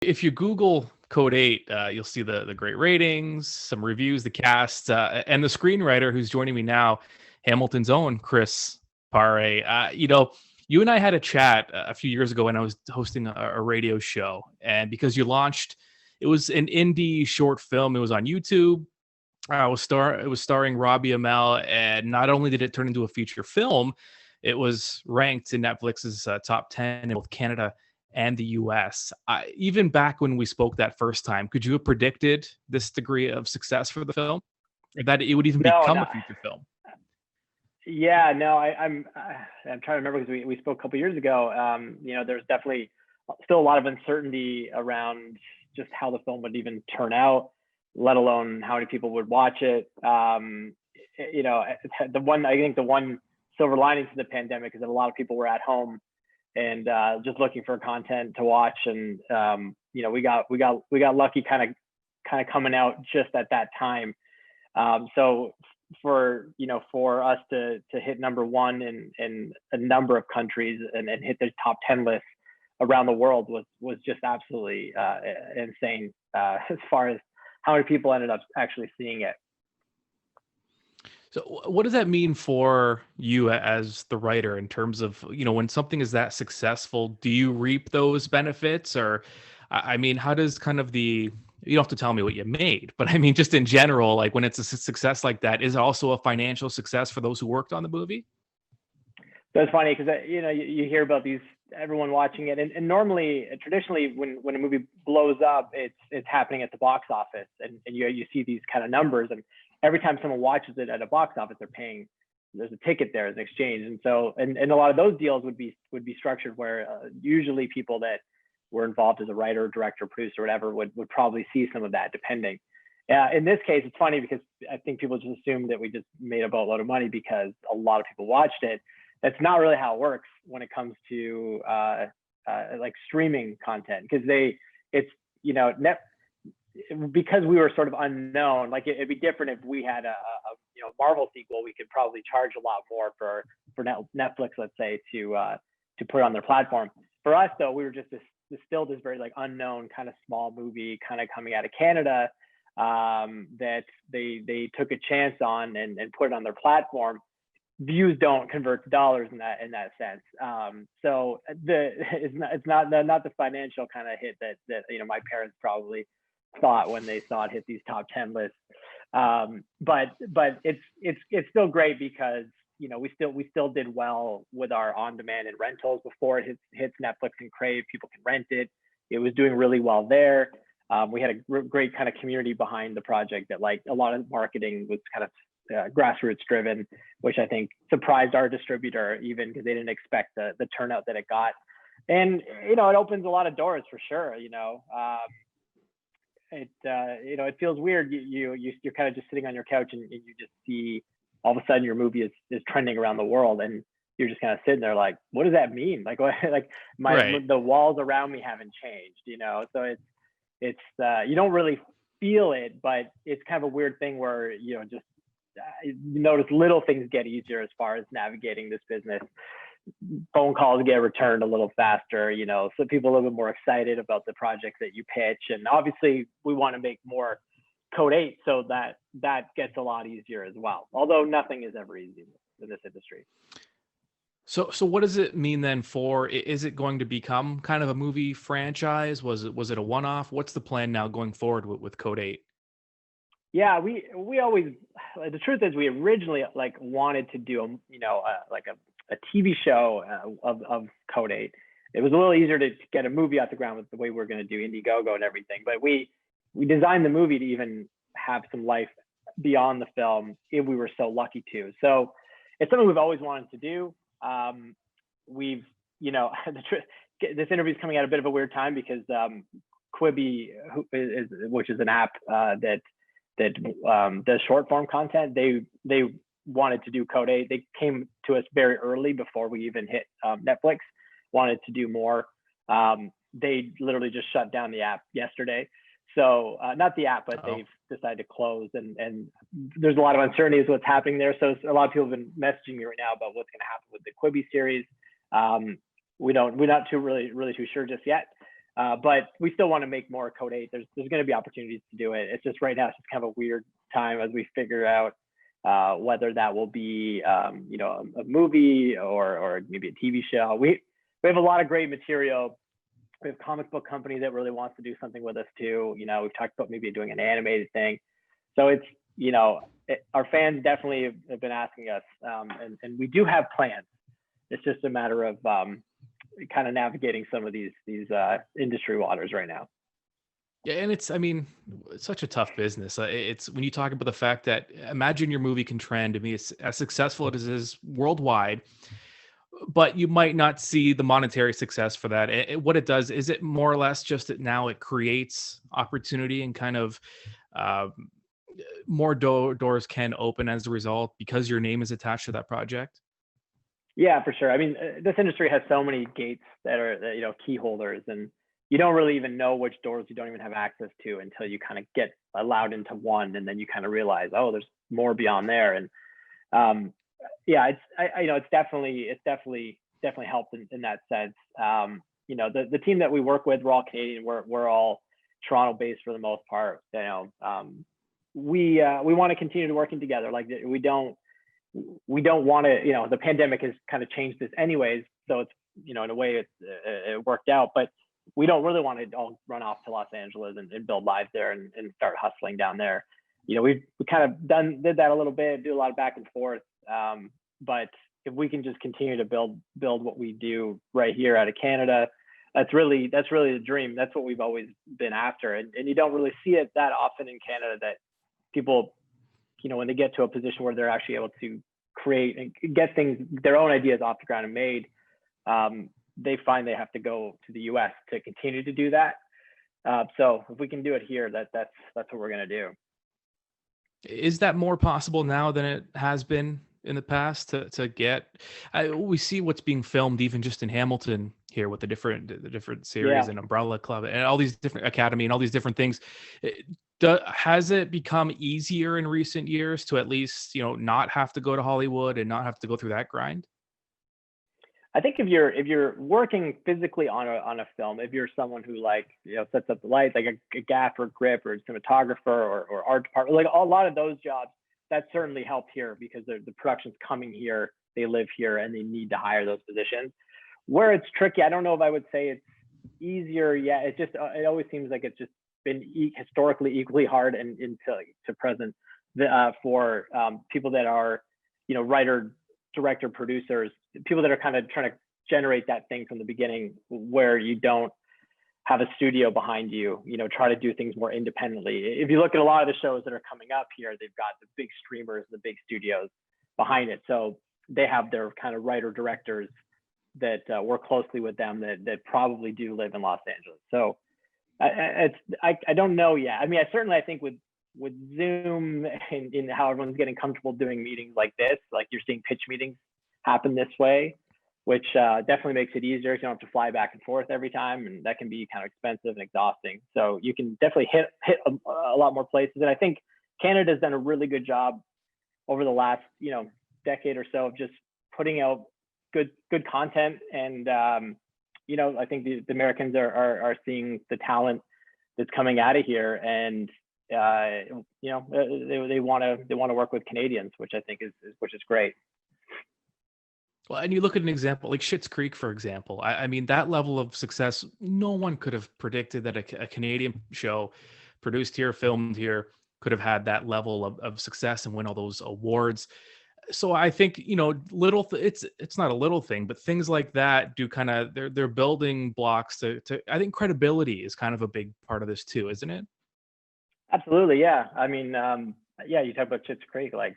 If you Google Code 8, you'll see the great ratings, some reviews, the cast, and the screenwriter who's joining me now, Hamilton's own Chris Pare. You and I had a chat a few years ago when I was hosting a radio show, and because you launched, it was an indie short film. It was on YouTube. It was starring Robbie Amell, and not only did it turn into a feature film, it was ranked in Netflix's top 10 in both Canada and the US. Even back when we spoke that first time, could you have predicted this degree of success for the film, or that it would even No, become no. a feature film? Yeah, no, I'm trying to remember because we spoke a couple years ago. There's definitely still a lot of uncertainty around just how the film would even turn out, let alone how many people would watch it. I think the one silver lining to the pandemic is that a lot of people were at home and just looking for content to watch, and we got lucky, kind of coming out just at that time. So for us to hit number one in a number of countries and hit the top 10 lists around the world was just absolutely insane as far as how many people ended up actually seeing it. So what does that mean for you as the writer in terms of, when something is that successful, do you reap those benefits? Or, I mean, how does kind of you don't have to tell me what you made, but I mean, just in general, like when it's a success like that, is it also a financial success for those who worked on the movie? That's funny because, you hear about everyone watching it. And normally, traditionally, when a movie blows up, it's happening at the box office, and you see these kind of numbers, and every time someone watches it at a box office, there's a ticket there as an exchange. And so, and a lot of those deals would be structured where usually people that were involved as a writer, director, producer, whatever, would probably see some of that, depending. In this case, it's funny because I think people just assume that we just made a boatload of money because a lot of people watched it. That's not really how it works when it comes to like streaming content, because because we were sort of unknown. Like it'd be different if we had a Marvel sequel. We could probably charge a lot more for Netflix, let's say, to put on their platform. For us, though, we were just still this very like unknown kind of small movie, kind of coming out of Canada, that they took a chance on and put it on their platform. Views don't convert to dollars in that sense. So it's not the financial kind of hit that my parents probably thought when they saw it hit these top 10 lists. But it's still great because we still did well with our on-demand and rentals before it hits Netflix and Crave. People can rent it. It was doing really well there. We had a great kind of community behind the project that, like, a lot of marketing was kind of grassroots driven, which I think surprised our distributor even because they didn't expect the turnout that it got. And it opens a lot of doors for sure. It feels weird. You're kind of just sitting on your couch and you just see all of a sudden your movie is trending around the world, and you're just kind of sitting there like, what does that mean? Like, what, like the walls around me haven't changed, So it's you don't really feel it, but it's kind of a weird thing where you notice little things get easier as far as navigating this business. Phone calls get returned a little faster, so people are a little bit more excited about the projects that you pitch. And obviously we want to make more Code 8, so that gets a lot easier as well. Although nothing is ever easy in this industry. So what does it mean then is it going to become kind of a movie franchise? Was it a one-off? What's the plan now going forward with Code 8? Yeah, we always, the truth is we originally wanted to do a TV show of Code 8. It was a little easier to get a movie off the ground with the way we're going to do Indiegogo and everything. But we designed the movie to even have some life beyond the film if we were so lucky to. So it's something we've always wanted to do. This interview is coming at a bit of a weird time because Quibi, which is an app that does short form content, they wanted to do Code 8. They came to us very early before we even hit Netflix, wanted to do more. They literally just shut down the app yesterday. So not the app, but they've decided to close, and there's a lot of uncertainty as what's happening there. So a lot of people have been messaging me right now about what's going to happen with the Quibi series. We're not really too sure just yet. But we still want to make more Code 8. There's going to be opportunities to do it. It's just right now it's just kind of a weird time as we figure out whether that will be a movie or maybe a TV show. We have a lot of great material. We have a comic book company that really wants to do something with us too. We've talked about maybe doing an animated thing. So it's our fans definitely have been asking us, and we do have plans. It's just a matter of kind of navigating some of these industry waters right now. Yeah, and it's such a tough business. It's when you talk about the fact that imagine your movie can trend to be as successful as it is worldwide, but you might not see the monetary success for that. What it does is it more or less just that now it creates opportunity and kind of more doors can open as a result because your name is attached to that project. Yeah, for sure. I mean, this industry has so many gates that are key holders, and you don't really even know which doors you don't even have access to until you kind of get allowed into one, and then you kind of realize, oh, there's more beyond there. And yeah, it's definitely helped in that sense. The team that we work with, we're all Canadian. We're all Toronto based for the most part. We want to continue working together. Like we don't want to. The pandemic has kind of changed this anyways. So it's in a way it worked out, but we don't really want to all run off to Los Angeles and build lives there and start hustling down there. We kind of did that a little bit, do a lot of back and forth. But if we can just continue to build what we do right here out of Canada, that's really the dream. That's what we've always been after. And you don't really see it that often in Canada that people, when they get to a position where they're actually able to create and get their own ideas off the ground and made, they find they have to go to the US to continue to do that. So if we can do it here, that's what we're going to do. Is that more possible now than it has been in the past to get? We see what's being filmed even just in Hamilton here with the different series and Umbrella Club and all these different Academy and all these different things. Has it become easier in recent years to at least not have to go to Hollywood and not have to go through that grind? I think if you're working physically on a film, if you're someone who sets up the lights, like a gaffer, grip, or cinematographer, or art department, like a lot of those jobs, that certainly helped here because the production's coming here, they live here, and they need to hire those positions. Where it's tricky, I don't know if I would say it's easier yet. It always seems like it's just been historically equally hard and to present for people that are writer, director, producers, people that are kind of trying to generate that thing from the beginning where you don't have a studio behind you, try to do things more independently. If you look at a lot of the shows that are coming up here, they've got the big streamers, the big studios behind it. So they have their kind of writer directors that work closely with them that probably do live in Los Angeles. So I don't know yet. I mean, I think with Zoom and how everyone's getting comfortable doing meetings like this, like you're seeing pitch meetings happen this way, which definitely makes it easier. You don't have to fly back and forth every time, and that can be kind of expensive and exhausting. So you can definitely hit a lot more places. And I think Canada's done a really good job over the last decade or so of just putting out good content. And I think the Americans are seeing the talent that's coming out of here, and they want to work with Canadians, which I think is great. Well, and you look at an example like Schitt's Creek, for example. I mean, that level of success, no one could have predicted that a Canadian show produced here, filmed here, could have had that level of success and win all those awards. So I think, it's not a little thing, but things like that do kind of, they're building blocks to, I think credibility is kind of a big part of this too, isn't it? Absolutely. Yeah. I mean, you talk about Schitt's Creek, like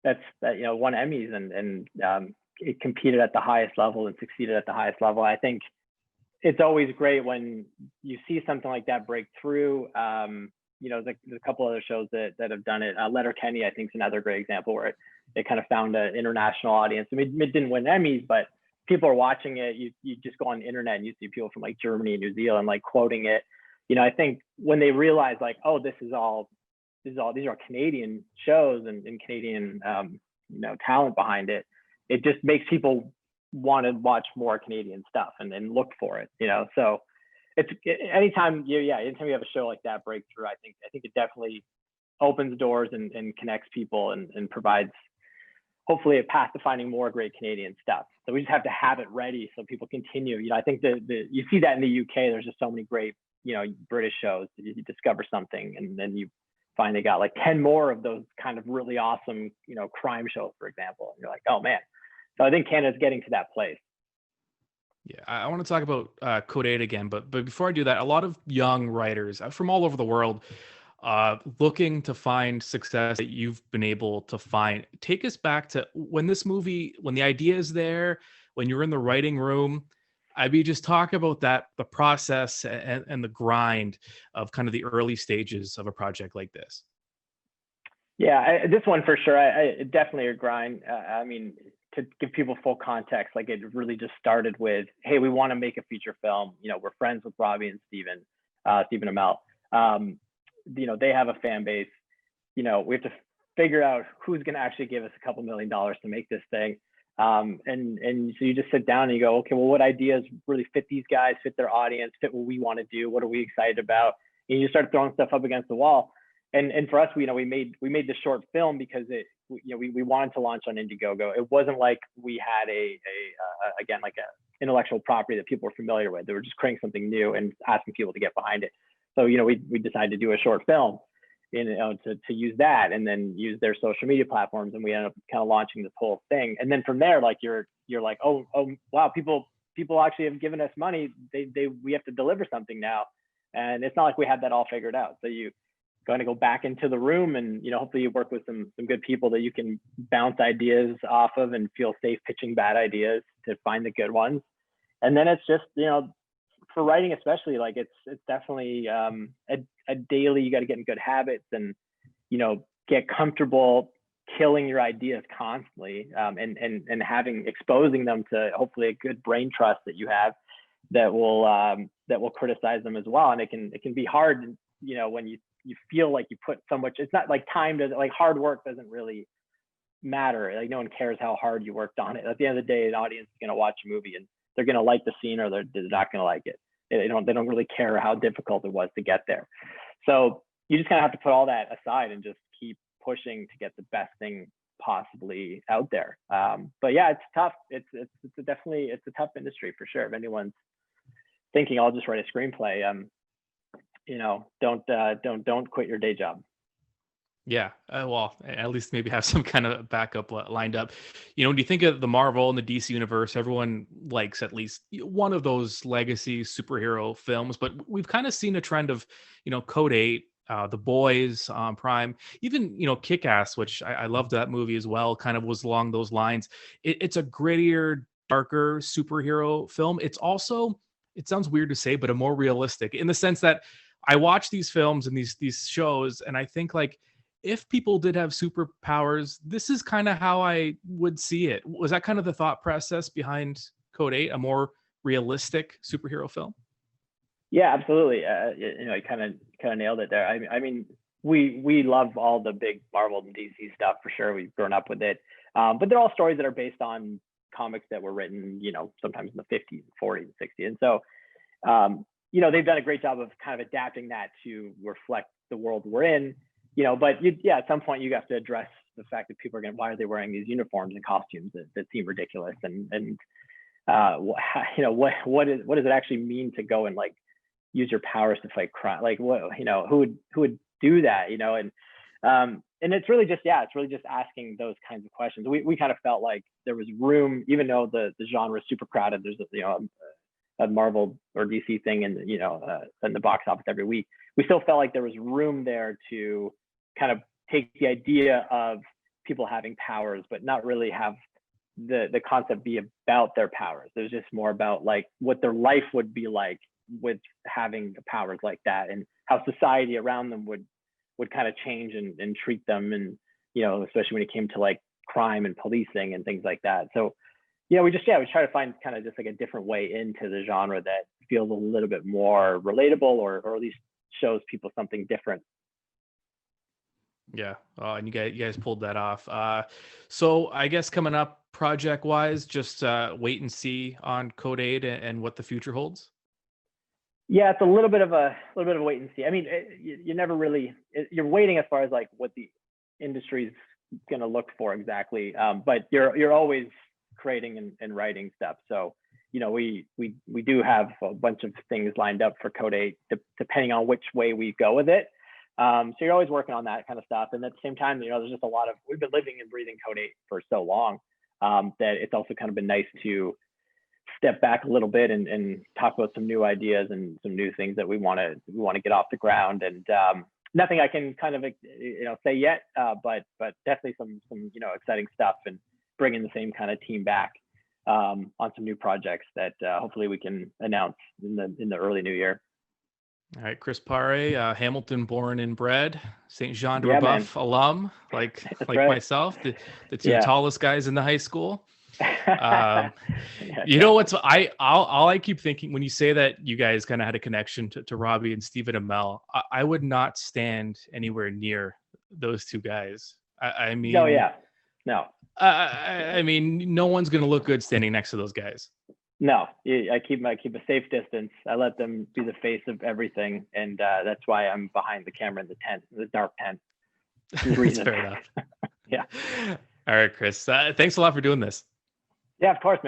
that won Emmys and it competed at the highest level and succeeded at the highest level. I think it's always great when you see something like that break through. There's a couple other shows that have done it. Letterkenny, I think, is another great example where it kind of found an international audience. I mean, it didn't win Emmys, but people are watching it. You just go on the internet and you see people from like Germany and New Zealand like quoting it. I think when they realize like, oh, these are Canadian shows and Canadian talent behind it, it just makes people want to watch more Canadian stuff and look for it. So anytime you have a show like that breakthrough, I think it definitely opens doors and connects people and provides hopefully a path to finding more great Canadian stuff. So we just have to have it ready so people continue. I think you see that in the UK. There's just so many great, British shows. You discover something and then you find they got like 10 more of those kind of really awesome, crime shows, for example. And you're like, oh man. So I think Canada's getting to that place. Yeah, I want to talk about Code 8 again, but before I do that, a lot of young writers from all over the world looking to find success that you've been able to find. Take us back to when the idea is there, when you're in the writing room. Just talk about that, the process and the grind of kind of the early stages of a project like this. Yeah, this one for sure. I definitely a grind. To give people full context, like it really just started with, hey, we want to make a feature film. We're friends with Robbie and Stephen Amell. They have a fan base. We have to figure out who's going to actually give us a couple $1 million to make this thing. And so you just sit down and you go, okay, well, what ideas really fit these guys, fit their audience, fit what we want to do? What are we excited about? And you start throwing stuff up against the wall. And for us, we made the short film because we wanted to launch on Indiegogo. It wasn't like we had again, like a intellectual property that people were familiar with. They were just creating something new and asking people to get behind it. So, we decided to do a short film, to use that and then use their social media platforms. And we ended up kind of launching this whole thing. And then from there, like you're like, oh, wow, people actually have given us money. We have to deliver something now. And it's not like we had that all figured out. So you going to go back into the room and, hopefully you work with some good people that you can bounce ideas off of and feel safe pitching bad ideas to find the good ones. And then it's just, for writing especially, like it's definitely a daily, you got to get in good habits and get comfortable killing your ideas constantly, and exposing them to hopefully a good brain trust that you have that will criticize them as well. And it can be hard, when you feel like you put so much. It's not like hard work doesn't really matter. Like no one cares how hard you worked on it. At the end of the day, an audience is going to watch a movie and they're going to like the scene or they're not going to like it. They don't really care how difficult it was to get there. So you just kind of have to put all that aside and just keep pushing to get the best thing possibly out there. But yeah, it's tough. It's definitely a tough industry for sure. If anyone's thinking I'll just write a screenplay, don't quit your day job. Yeah, well, at least maybe have some kind of backup lined up. When you think of the Marvel and the DC universe, everyone likes at least one of those legacy superhero films. But we've kind of seen a trend of, Code 8, The Boys on Prime, even, Kick-Ass, which I loved that movie as well, kind of was along those lines. It's a grittier, darker superhero film. It's also, it sounds weird to say, but a more realistic in the sense that I watch these films and these shows, and I think like, if people did have superpowers, this is kind of how I would see it. Was that kind of the thought process behind Code 8, a more realistic superhero film? Yeah, absolutely. You kind of nailed it there. I mean, we love all the big Marvel and DC stuff for sure. We've grown up with it, but they're all stories that are based on comics that were written, sometimes in the 50s, 40s, 60s, and so they've done a great job of kind of adapting that to reflect the world we're in. But at some point you have to address the fact that people are why are they wearing these uniforms and costumes that seem ridiculous? And what does it actually mean to go and like use your powers to fight crime? Like what, who would do that? And it's really just, asking those kinds of questions. We kind of felt like there was room, even though the genre is super crowded. There's a Marvel or DC thing in the box office every week. We still felt like there was room there to kind of take the idea of people having powers, but not really have the concept be about their powers. There's just more about like what their life would be like with having the powers like that, and how society around them would kind of change and treat them, and especially when it came to like crime and policing and things like that. So we try to find kind of just like a different way into the genre that feels a little bit more relatable, or at least shows people something different. Yeah, and you guys pulled that off. So I guess coming up project wise, just wait and see on Code 8 and what the future holds. Yeah, it's a little bit of a wait and see. I mean, you never really you're waiting as far as like what the industry's going to look for exactly, but you're always creating and writing stuff. So we do have a bunch of things lined up for Code 8, depending on which way we go with it. So you're always working on that kind of stuff, and at the same time, there's just a lot of we've been living and breathing Code 8 for so long that it's also kind of been nice to step back a little bit and talk about some new ideas and some new things that we want to get off the ground. And nothing I can kind of say yet, but definitely some exciting stuff, and bringing the same kind of team back on some new projects that hopefully we can announce in the early new year. All right, Chris Pare, Hamilton born and bred, St. Jean de Yeah, Brebeuf alum, like right. myself, the two tallest guys in the high school. You know what's I keep thinking when you say that you guys kind of had a connection to Robbie and Stephen Amell, I would not stand anywhere near those two guys. I mean, no. I mean, no one's gonna look good standing next to those guys. No, I keep a safe distance. I let them be the face of everything, and that's why I'm behind the camera in the dark tent. That's fair enough. Yeah. All right, Chris. Thanks a lot for doing this. Yeah, of course, man.